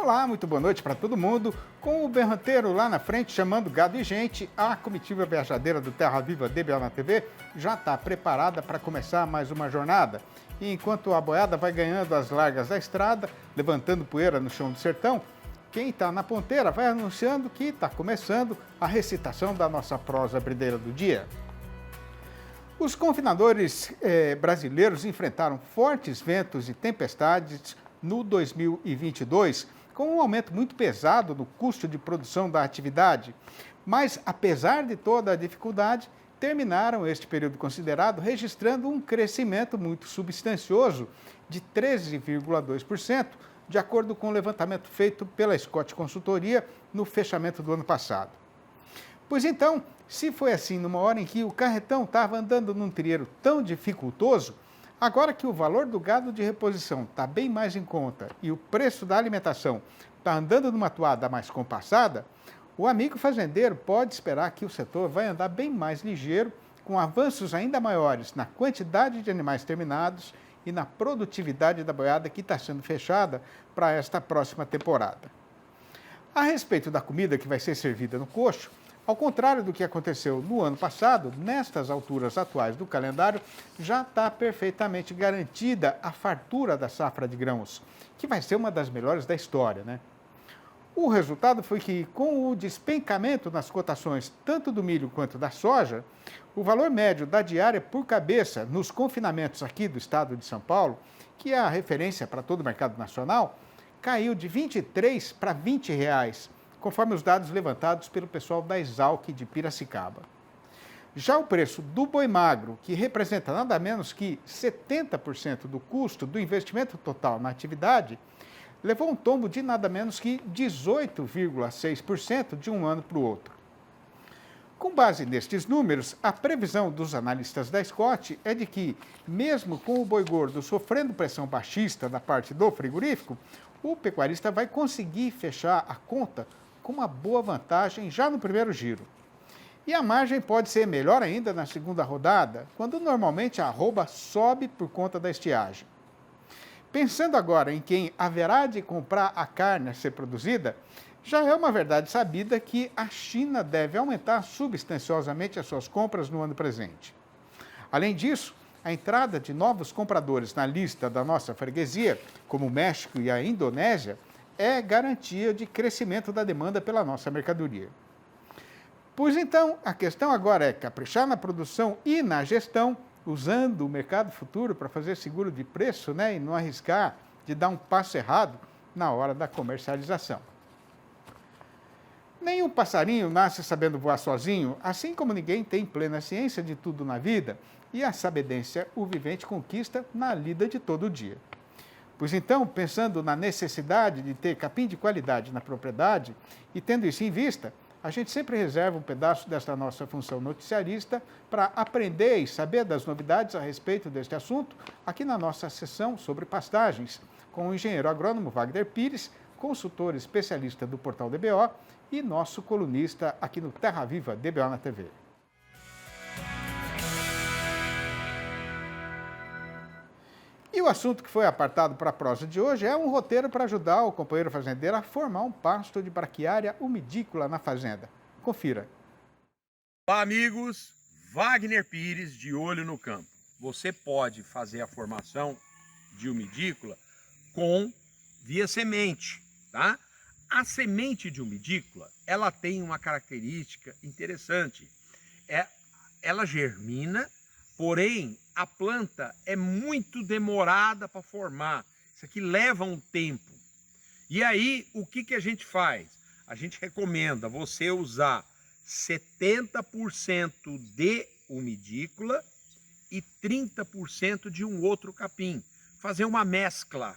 Olá, muito boa noite para todo mundo. Com o berranteiro lá na frente chamando gado e gente, a comitiva viajadeira do Terra Viva DBO na TV já está preparada para começar mais uma jornada. E enquanto a boiada vai ganhando as largas da estrada, levantando poeira no chão do sertão, quem está na ponteira vai anunciando que está começando a recitação da nossa prosa brideira do dia. Os confinadores brasileiros enfrentaram fortes ventos e tempestades no 2022, com um aumento muito pesado no custo de produção da atividade. Mas, apesar de toda a dificuldade, terminaram este período considerado registrando um crescimento muito substancioso de 13,2%, de acordo com o levantamento feito pela Scott Consultoria no fechamento do ano passado. Pois então, se foi assim numa hora em que o carretão estava andando num trieiro tão dificultoso, agora que o valor do gado de reposição está bem mais em conta e o preço da alimentação está andando numa toada mais compassada, o amigo fazendeiro pode esperar que o setor vai andar bem mais ligeiro, com avanços ainda maiores na quantidade de animais terminados e na produtividade da boiada que está sendo fechada para esta próxima temporada. A respeito da comida que vai ser servida no coxo, ao contrário do que aconteceu no ano passado, nestas alturas atuais do calendário, já está perfeitamente garantida a fartura da safra de grãos, que vai ser uma das melhores da história, né? O resultado foi que, com o despencamento nas cotações tanto do milho quanto da soja, o valor médio da diária por cabeça nos confinamentos aqui do estado de São Paulo, que é a referência para todo o mercado nacional, caiu de R$ 23 para R$ 20, conforme os dados levantados pelo pessoal da Exalc de Piracicaba. Já o preço do boi magro, que representa nada menos que 70% do custo do investimento total na atividade, levou um tombo de nada menos que 18,6% de um ano para o outro. Com base nestes números, a previsão dos analistas da Scott é de que, mesmo com o boi gordo sofrendo pressão baixista da parte do frigorífico, o pecuarista vai conseguir fechar a conta com uma boa vantagem já no primeiro giro. E a margem pode ser melhor ainda na segunda rodada, quando normalmente a arroba sobe por conta da estiagem. Pensando agora em quem haverá de comprar a carne a ser produzida, já é uma verdade sabida que a China deve aumentar substanciosamente as suas compras no ano presente. Além disso, a entrada de novos compradores na lista da nossa freguesia, como o México e a Indonésia, é garantia de crescimento da demanda pela nossa mercadoria. Pois então, a questão agora é caprichar na produção e na gestão, usando o mercado futuro para fazer seguro de preço, né, e não arriscar de dar um passo errado na hora da comercialização. Nenhum passarinho nasce sabendo voar sozinho, assim como ninguém tem plena ciência de tudo na vida, e a sabedência o vivente conquista na lida de todo dia. Pois então, pensando na necessidade de ter capim de qualidade na propriedade e tendo isso em vista, a gente sempre reserva um pedaço desta nossa função noticiarista para aprender e saber das novidades a respeito deste assunto aqui na nossa sessão sobre pastagens, com o engenheiro agrônomo Wagner Pires, consultor especialista do Portal DBO e nosso colunista aqui no Terra Viva DBO na TV. E o assunto que foi apartado para a prosa de hoje é um roteiro para ajudar o companheiro fazendeiro a formar um pasto de braquiária umidícola na fazenda. Confira. Olá, amigos. Wagner Pires, de olho no campo. Você pode fazer a formação de umidícola via semente, tá? A semente de umidícola, ela tem uma característica interessante. Ela germina, porém, a planta é muito demorada para formar. Isso aqui leva um tempo. E aí, o que a gente faz? A gente recomenda você usar 70% de umidícola e 30% de um outro capim. Fazer uma mescla.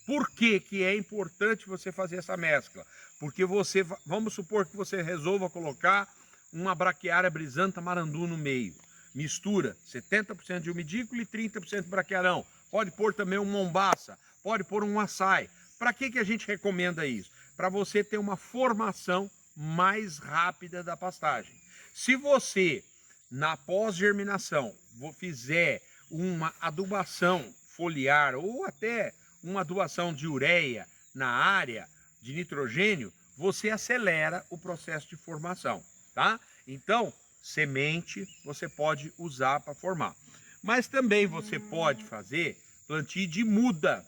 Por que é importante você fazer essa mescla? Porque vamos supor que você resolva colocar uma braquiária brisanta marandu no meio. Mistura 70% de umidícola e 30% de braquiarão. Pode pôr também um mombaça, pode pôr um açaí. Para que a gente recomenda isso? Para você ter uma formação mais rápida da pastagem. Se você, na pós-germinação, fizer uma adubação foliar ou até uma adubação de ureia na área de nitrogênio, você acelera o processo de formação, tá? Então, semente você pode usar para formar. Mas também você pode fazer plantio de muda,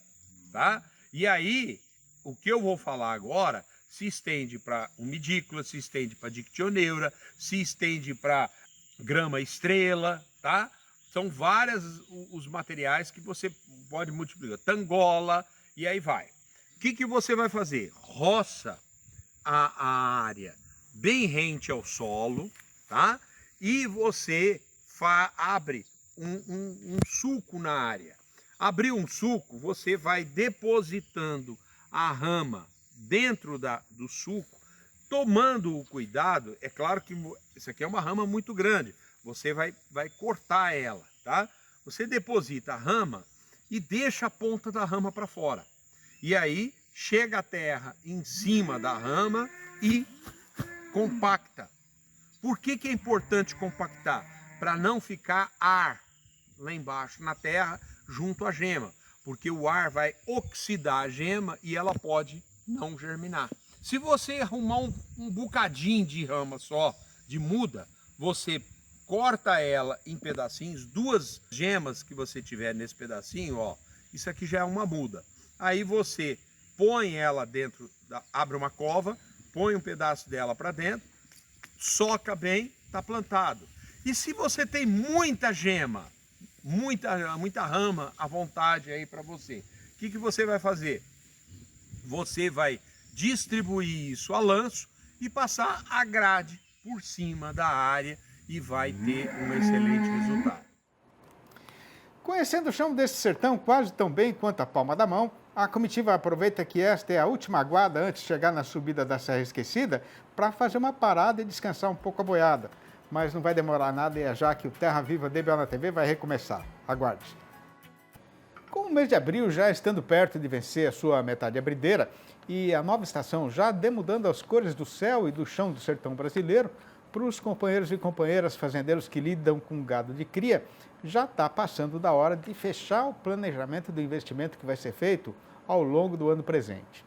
tá? E aí, o que eu vou falar agora se estende para umidícula, se estende para dictioneura, se estende para grama estrela, tá? São vários os materiais que você pode multiplicar. Tangola, e aí vai. O que você vai fazer? Roça a área bem rente ao solo, tá? E você abre um sulco na área. Abrir um sulco, você vai depositando a rama dentro do sulco, tomando o cuidado. É claro que isso aqui é uma rama muito grande, você vai cortar ela, tá? Você deposita a rama e deixa a ponta da rama para fora. E aí chega a terra em cima da rama e compacta. Por que é importante compactar? Para não ficar ar lá embaixo na terra junto à gema, porque o ar vai oxidar a gema e ela pode não germinar. Se você arrumar um bocadinho de rama só, de muda, você corta ela em pedacinhos, 2 gemas que você tiver nesse pedacinho, ó, isso aqui já é uma muda. Aí você põe ela dentro, abre uma cova, põe um pedaço dela para dentro, soca bem, tá plantado. E se você tem muita gema, muita rama à vontade aí para você, o que você vai fazer? Você vai distribuir isso a lanço e passar a grade por cima da área e vai ter um excelente resultado. Conhecendo o chão desse sertão quase tão bem quanto a palma da mão, a comitiva aproveita que esta é a última aguada antes de chegar na subida da Serra Esquecida para fazer uma parada e descansar um pouco a boiada. Mas não vai demorar nada e é já que o Terra Viva DBO na TV vai recomeçar. Aguarde. Com o mês de abril já estando perto de vencer a sua metade abrideira e a nova estação já demudando as cores do céu e do chão do sertão brasileiro, para os companheiros e companheiras fazendeiros que lidam com gado de cria, já está passando da hora de fechar o planejamento do investimento que vai ser feito ao longo do ano presente.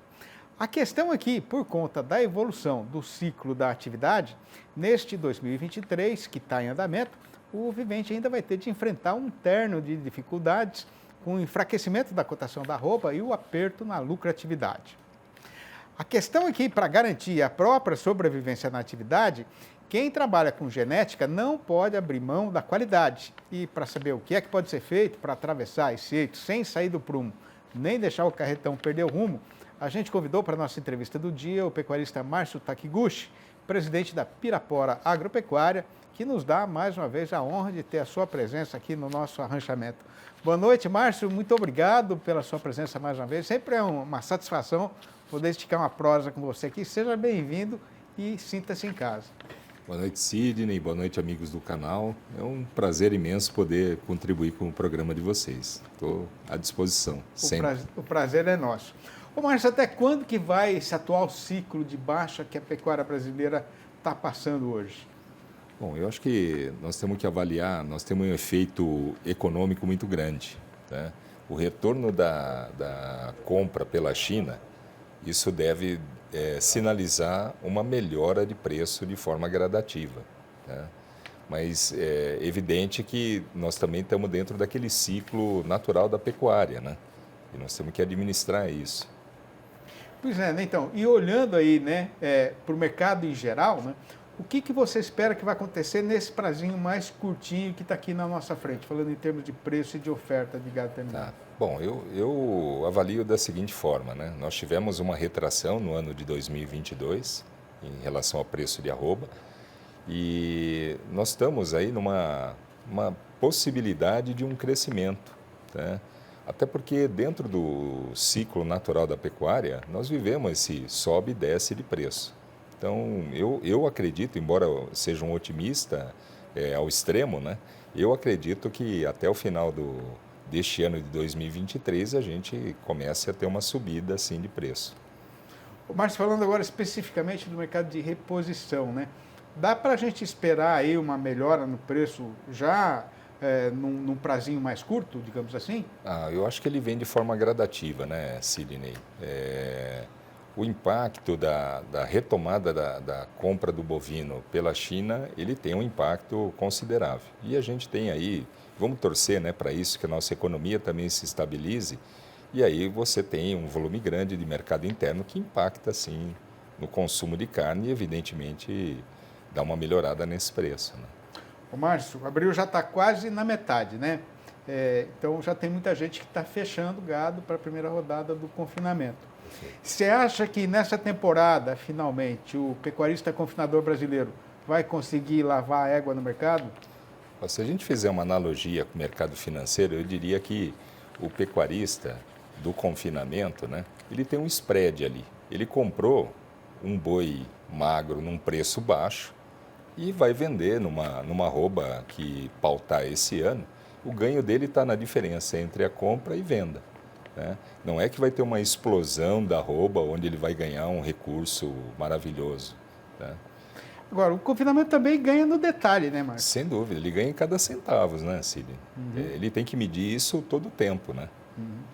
A questão aqui, por conta da evolução do ciclo da atividade, neste 2023, que está em andamento, o vivente ainda vai ter de enfrentar um terno de dificuldades com o enfraquecimento da cotação da arroba e o aperto na lucratividade. A questão aqui, para garantir a própria sobrevivência na atividade, quem trabalha com genética não pode abrir mão da qualidade. E para saber o que é que pode ser feito para atravessar esse eito sem sair do prumo, nem deixar o carretão perder o rumo, a gente convidou para a nossa entrevista do dia o pecuarista Márcio Takiguchi, presidente da Pirapora Agropecuária, que nos dá mais uma vez a honra de ter a sua presença aqui no nosso arranchamento. Boa noite, Márcio, muito obrigado pela sua presença mais uma vez. Sempre é uma satisfação poder esticar uma prosa com você aqui. Seja bem-vindo e sinta-se em casa. Boa noite, Sidney. Boa noite, amigos do canal. É um prazer imenso poder contribuir com o programa de vocês. Estou à disposição, sempre. O prazer é nosso. Ô, Márcio, até quando que vai esse atual ciclo de baixa que a pecuária brasileira está passando hoje? Bom, eu acho que nós temos que avaliar, nós temos um efeito econômico muito grande, né? O retorno da compra pela China, isso deve sinalizar uma melhora de preço de forma gradativa, né? Mas é evidente que nós também estamos dentro daquele ciclo natural da pecuária, né? E nós temos que administrar isso. Pois é, né? Então, e olhando aí, né, para o mercado em geral, né, o que você espera que vai acontecer nesse prazinho mais curtinho que está aqui na nossa frente, falando em termos de preço e de oferta de gado terminado? Tá. Bom, eu avalio da seguinte forma, né? Nós tivemos uma retração no ano de 2022 em relação ao preço de arroba e nós estamos aí numa possibilidade de um crescimento, tá? Até porque dentro do ciclo natural da pecuária, nós vivemos esse sobe e desce de preço. Então, eu acredito, embora seja um otimista ao extremo, né? Eu acredito que até o final deste ano de 2023 a gente comece a ter uma subida assim de preço. Márcio, falando agora especificamente do mercado de reposição, né? Dá para a gente esperar aí uma melhora no preço já num prazinho mais curto, digamos assim? Eu acho que ele vem de forma gradativa, né, Sidney? O impacto da retomada da compra do bovino pela China, ele tem um impacto considerável. E a gente tem aí, vamos torcer, né, para isso, que a nossa economia também se estabilize, e aí você tem um volume grande de mercado interno que impacta, sim, no consumo de carne e, evidentemente, dá uma melhorada nesse preço, né? Ô, Márcio, abril já está quase na metade, né? Então já tem muita gente que está fechando gado para a primeira rodada do confinamento. Você acha que nessa temporada, finalmente, o pecuarista confinador brasileiro vai conseguir lavar a égua no mercado? Se a gente fizer uma analogia com o mercado financeiro, eu diria que o pecuarista do confinamento, né, ele tem um spread ali. Ele comprou um boi magro num preço baixo e vai vender numa arroba que pautar esse ano. O ganho dele está na diferença entre a compra e venda, né? Não é que vai ter uma explosão da arroba onde ele vai ganhar um recurso maravilhoso, né? Agora, o confinamento também ganha no detalhe, né, Márcio? Sem dúvida, ele ganha em cada centavo, né, Cid? Ele tem que medir isso todo o tempo, né?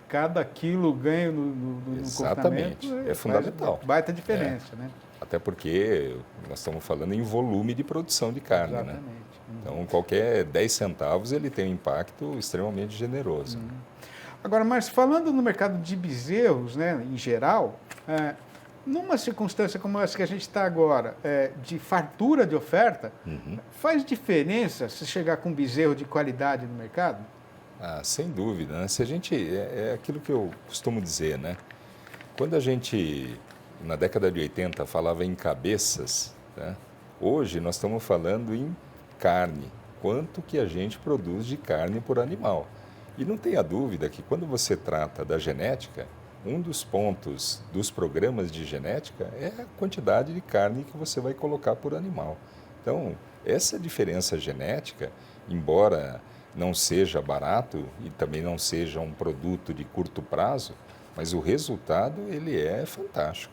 Cada quilo ganho no Exatamente, confinamento é fundamental. Faz baita diferença, né? Até porque nós estamos falando em volume de produção de carne, né? Exatamente. Então, qualquer 10 centavos ele tem um impacto extremamente generoso. Agora, mas falando no mercado de bezerros, né, em geral, numa circunstância como essa que a gente está agora, de fartura de oferta, faz diferença se chegar com um bezerro de qualidade no mercado? Sem dúvida, né? Se a gente, é aquilo que eu costumo dizer, né? Quando a gente, na década de 80, falava em cabeças, né? Hoje nós estamos falando em carne. Quanto que a gente produz de carne por animal? E não tenha dúvida que quando você trata da genética, um dos pontos dos programas de genética é a quantidade de carne que você vai colocar por animal. Então, essa diferença genética, embora não seja barato e também não seja um produto de curto prazo, mas o resultado ele é fantástico.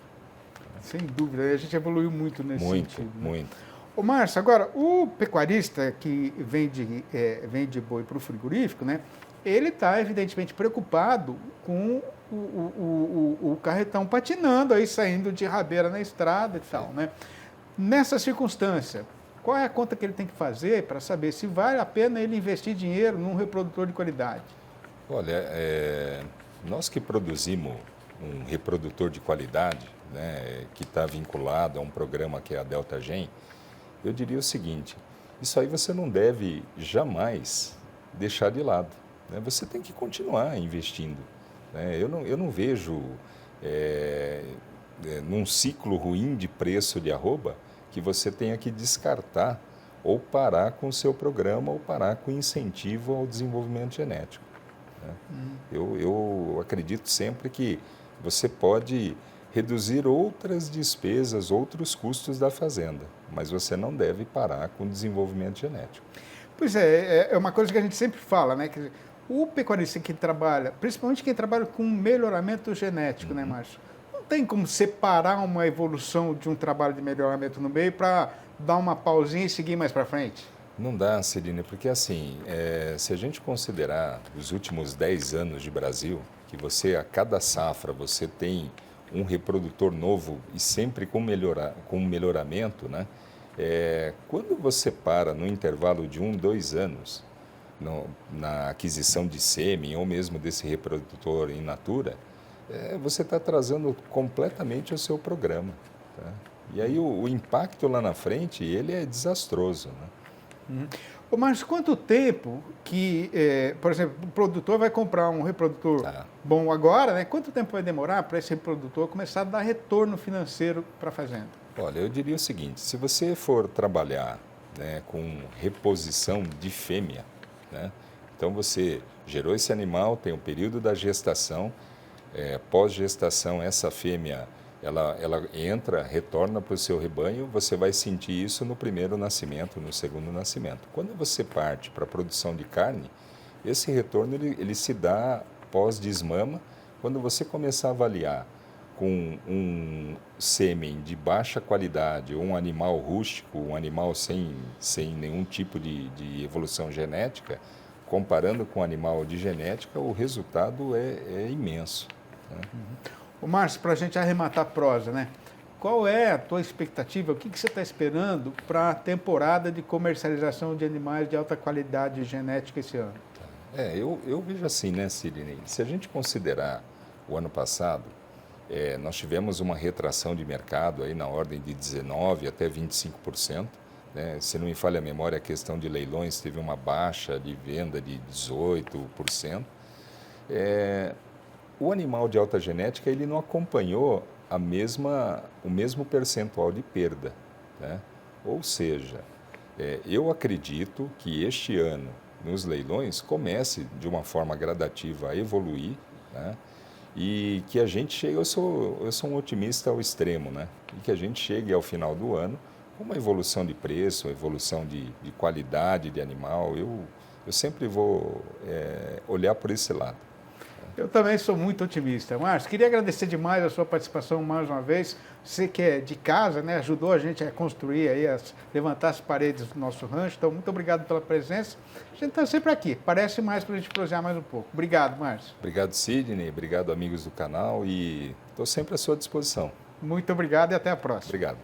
Sem dúvida, a gente evoluiu muito nesse sentido. Né? Muito. Ô, Márcio, agora, o pecuarista que vende boi para o frigorífico, né, ele está evidentemente preocupado com o carretão patinando aí, saindo de rabeira na estrada e tal, né? Nessa circunstância, qual é a conta que ele tem que fazer para saber se vale a pena ele investir dinheiro num reprodutor de qualidade? Olha, nós que produzimos um reprodutor de qualidade, né, que está vinculado a um programa que é a Delta Gen, eu diria o seguinte: isso aí você não deve jamais deixar de lado, né? Você tem que continuar investindo, né? Eu não vejo num ciclo ruim de preço de arroba que você tenha que descartar ou parar com o seu programa ou parar com o incentivo ao desenvolvimento genético, né? Eu acredito sempre que você pode reduzir outras despesas, outros custos da fazenda, mas você não deve parar com o desenvolvimento genético. Pois é uma coisa que a gente sempre fala, né? Que o pecuarista que trabalha, principalmente quem trabalha com melhoramento genético, né, Márcio? Não tem como separar uma evolução de um trabalho de melhoramento no meio para dar uma pausinha e seguir mais para frente? Não dá, Celina, porque assim, se a gente considerar os últimos 10 anos de Brasil, que você, a cada safra, você tem um reprodutor novo e sempre com melhoramento, né? Quando você para no intervalo de 1, 2 anos na aquisição de sêmen ou mesmo desse reprodutor in natura, você está atrasando completamente o seu programa, tá? E aí o impacto lá na frente, ele é desastroso, né? Mas quanto tempo que, por exemplo, o produtor vai comprar um reprodutor bom agora, né? Quanto tempo vai demorar para esse reprodutor começar a dar retorno financeiro para a fazenda? Olha, eu diria o seguinte: se você for trabalhar, né, com reposição de fêmea, né, então você gerou esse animal, tem o período da gestação, pós-gestação essa fêmea ela entra, retorna para o seu rebanho, você vai sentir isso no primeiro nascimento, no segundo nascimento. Quando você parte para a produção de carne, esse retorno ele se dá pós-desmama, quando você começar a avaliar com um sêmen de baixa qualidade, ou um animal rústico, um animal sem nenhum tipo de evolução genética, comparando com animal de genética, o resultado é imenso, né? Ô Márcio, para a gente arrematar a prosa, né? Qual é a tua expectativa? O que você está esperando para a temporada de comercialização de animais de alta qualidade genética esse ano? Eu vejo assim, né, Sidney? Se a gente considerar o ano passado, nós tivemos uma retração de mercado aí na ordem de 19% até 25%. Né? Se não me falha a memória, a questão de leilões teve uma baixa de venda de 18%. O animal de alta genética ele não acompanhou o mesmo percentual de perda, né? Ou seja, eu acredito que este ano, nos leilões, comece de uma forma gradativa a evoluir, né? E que a gente chegue, eu sou um otimista ao extremo, né? E que a gente chegue ao final do ano com uma evolução de preço, uma evolução de qualidade de animal. Eu sempre vou olhar por esse lado. Eu também sou muito otimista. Márcio, queria agradecer demais a sua participação mais uma vez. Você que é de casa, né, ajudou a gente a construir, aí, levantar as paredes do nosso rancho. Então, muito obrigado pela presença. A gente está sempre aqui. Parece mais para a gente prosear mais um pouco. Obrigado, Márcio. Obrigado, Sidney. Obrigado, amigos do canal. E estou sempre à sua disposição. Muito obrigado e até a próxima. Obrigado.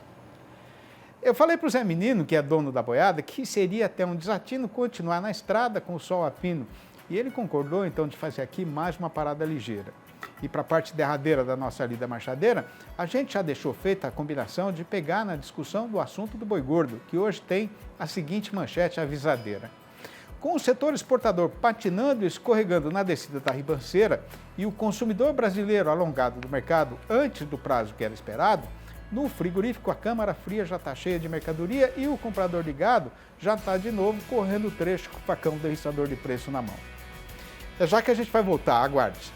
Eu falei para o Zé Menino, que é dono da boiada, que seria até um desatino continuar na estrada com o sol a pino. E ele concordou, então, de fazer aqui mais uma parada ligeira. E para a parte derradeira da nossa lida marchadeira, a gente já deixou feita a combinação de pegar na discussão do assunto do boi gordo, que hoje tem a seguinte manchete avisadeira. Com o setor exportador patinando e escorregando na descida da ribanceira e o consumidor brasileiro alongado do mercado antes do prazo que era esperado, no frigorífico a câmara fria já está cheia de mercadoria e o comprador de gado já está de novo correndo o trecho com o facão derriçador de preço na mão. É já que a gente vai voltar, aguarde.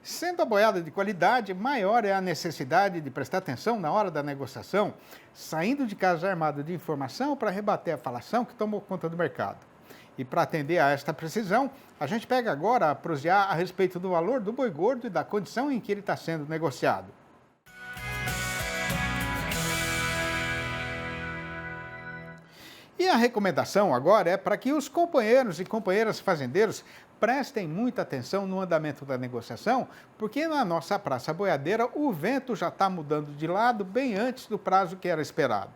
Sendo a boiada de qualidade, maior é a necessidade de prestar atenção na hora da negociação, saindo de casa armado de informação para rebater a falação que tomou conta do mercado. E para atender a esta precisão, a gente pega agora a prosear a respeito do valor do boi gordo e da condição em que ele está sendo negociado. E a recomendação agora é para que os companheiros e companheiras fazendeiros prestem muita atenção no andamento da negociação, porque na nossa praça boiadeira o vento já está mudando de lado bem antes do prazo que era esperado.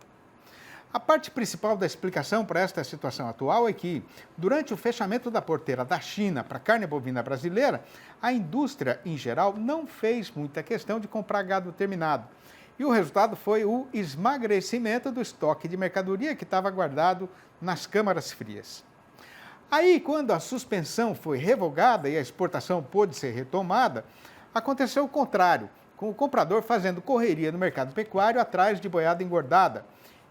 A parte principal da explicação para esta situação atual é que, durante o fechamento da porteira da China para a carne bovina brasileira, a indústria, em geral, não fez muita questão de comprar gado terminado. E o resultado foi o esmagrecimento do estoque de mercadoria que estava guardado nas câmaras frias. Aí, quando a suspensão foi revogada e a exportação pôde ser retomada, aconteceu o contrário, com o comprador fazendo correria no mercado pecuário atrás de boiada engordada.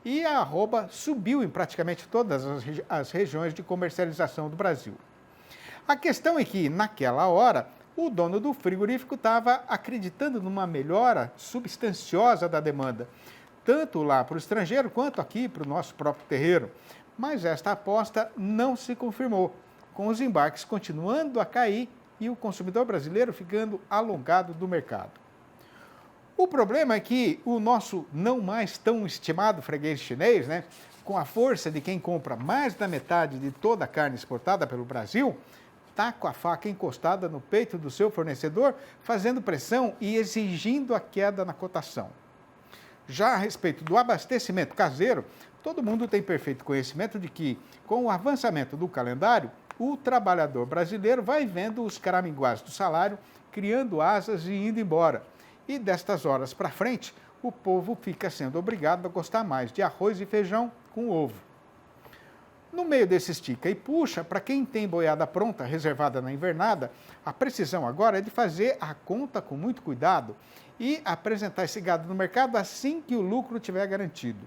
E a arroba subiu em praticamente todas as regiões de comercialização do Brasil. A questão é que, naquela hora, o dono do frigorífico estava acreditando numa melhora substanciosa da demanda, tanto lá para o estrangeiro quanto aqui para o nosso próprio terreiro. Mas esta aposta não se confirmou, com os embarques continuando a cair e o consumidor brasileiro ficando alongado do mercado. O problema é que o nosso não mais tão estimado freguês chinês, né, com a força de quem compra mais da metade de toda a carne exportada pelo Brasil, está com a faca encostada no peito do seu fornecedor, fazendo pressão e exigindo a queda na cotação. Já a respeito do abastecimento caseiro, todo mundo tem perfeito conhecimento de que, com o avançamento do calendário, o trabalhador brasileiro vai vendo os caraminguás do salário criando asas e indo embora. E destas horas para frente, o povo fica sendo obrigado a gostar mais de arroz e feijão com ovo. No meio desse estica e puxa, para quem tem boiada pronta, reservada na invernada, a precisão agora é de fazer a conta com muito cuidado e apresentar esse gado no mercado assim que o lucro estiver garantido.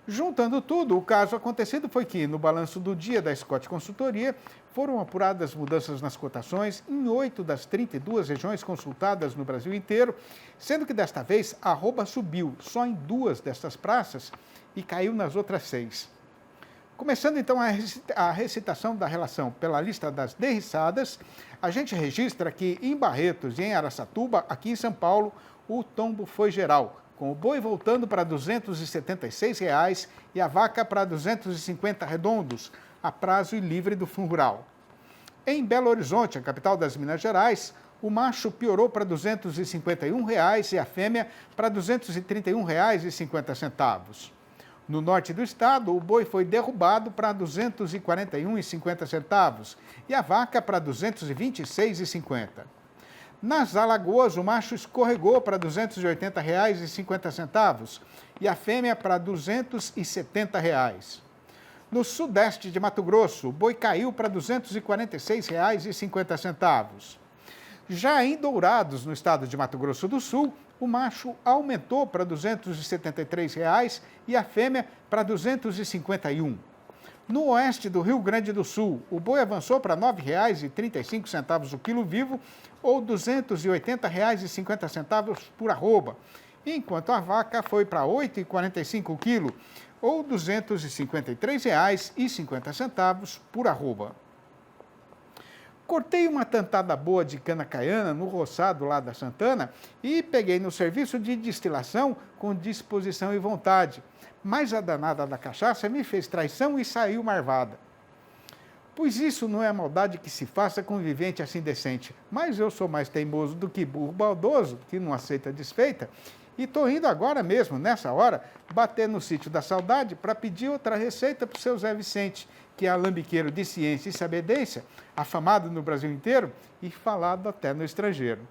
Juntando tudo, o caso acontecido foi que, no balanço do dia da Scott Consultoria, foram apuradas mudanças nas cotações em 8 das 32 regiões consultadas no Brasil inteiro, sendo que desta vez a arroba subiu só em 2 destas praças e caiu nas outras 6. Começando então a recitação da relação pela lista das derriçadas, a gente registra que em Barretos e em Araçatuba, aqui em São Paulo, o tombo foi geral, com o boi voltando para R$ 276 e a vaca para R$ 250 redondos, a prazo e livre do Fundo Rural. Em Belo Horizonte, a capital das Minas Gerais, o macho piorou para R$ 251 e a fêmea para R$ 231,50. No norte do estado, o boi foi derrubado para R$ 241,50 e a vaca para R$ 226,50. Nas Alagoas, o macho escorregou para R$ 280,50 e a fêmea para R$ 270. No sudeste de Mato Grosso, o boi caiu para R$ 246,50. Já em Dourados, no estado de Mato Grosso do Sul, o macho aumentou para R$ 273 e a fêmea para R$ 251. No oeste do Rio Grande do Sul, o boi avançou para R$ 9,35 o quilo vivo ou R$ 280,50 por arroba, enquanto a vaca foi para R$ 8,45 o quilo ou R$ 253,50 por arroba. Cortei uma tantada boa de cana caiana no roçado lá da Santana e peguei no serviço de destilação com disposição e vontade. Mas a danada da cachaça me fez traição e saiu marvada. Pois isso não é a maldade que se faça com vivente assim decente. Mas eu sou mais teimoso do que burro baldoso, que não aceita desfeita. E estou indo agora mesmo, nessa hora, bater no sítio da saudade para pedir outra receita para o seu Zé Vicente, que é alambiqueiro de ciência e sabedência, afamado no Brasil inteiro e falado até no estrangeiro.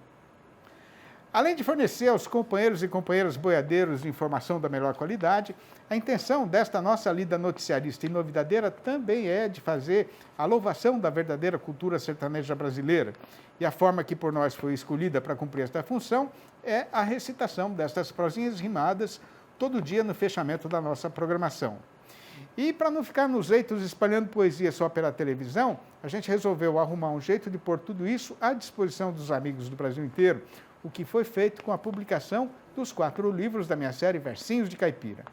Além de fornecer aos companheiros e companheiras boiadeiros informação da melhor qualidade, a intenção desta nossa lida noticiarista e novidadeira também é de fazer a louvação da verdadeira cultura sertaneja brasileira. E a forma que por nós foi escolhida para cumprir esta função é a recitação destas prosinhas rimadas todo dia no fechamento da nossa programação. E para não ficar nos eitos espalhando poesia só pela televisão, a gente resolveu arrumar um jeito de pôr tudo isso à disposição dos amigos do Brasil inteiro, o que foi feito com a publicação dos 4 livros da minha série Versinhos de Caipira.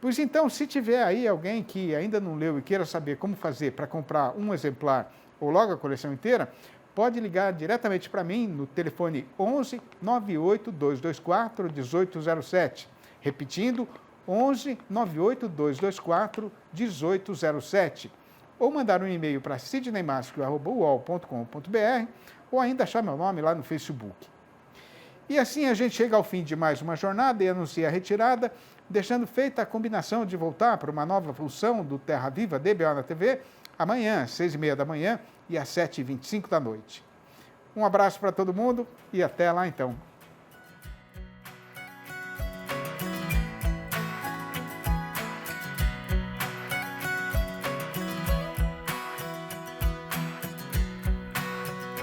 Pois então, se tiver aí alguém que ainda não leu e queira saber como fazer para comprar um exemplar ou logo a coleção inteira, pode ligar diretamente para mim no telefone 11 98 224 1807. Repetindo, 11 98 224 1807. Ou mandar um e-mail para sidneymasco@uol.com.br ou ainda achar meu nome lá no Facebook. E assim a gente chega ao fim de mais uma jornada e anuncia a retirada, deixando feita a combinação de voltar para uma nova função do Terra Viva DBO na TV, amanhã às 6h30 da manhã e às 7h25 da noite. Um abraço para todo mundo e até lá então.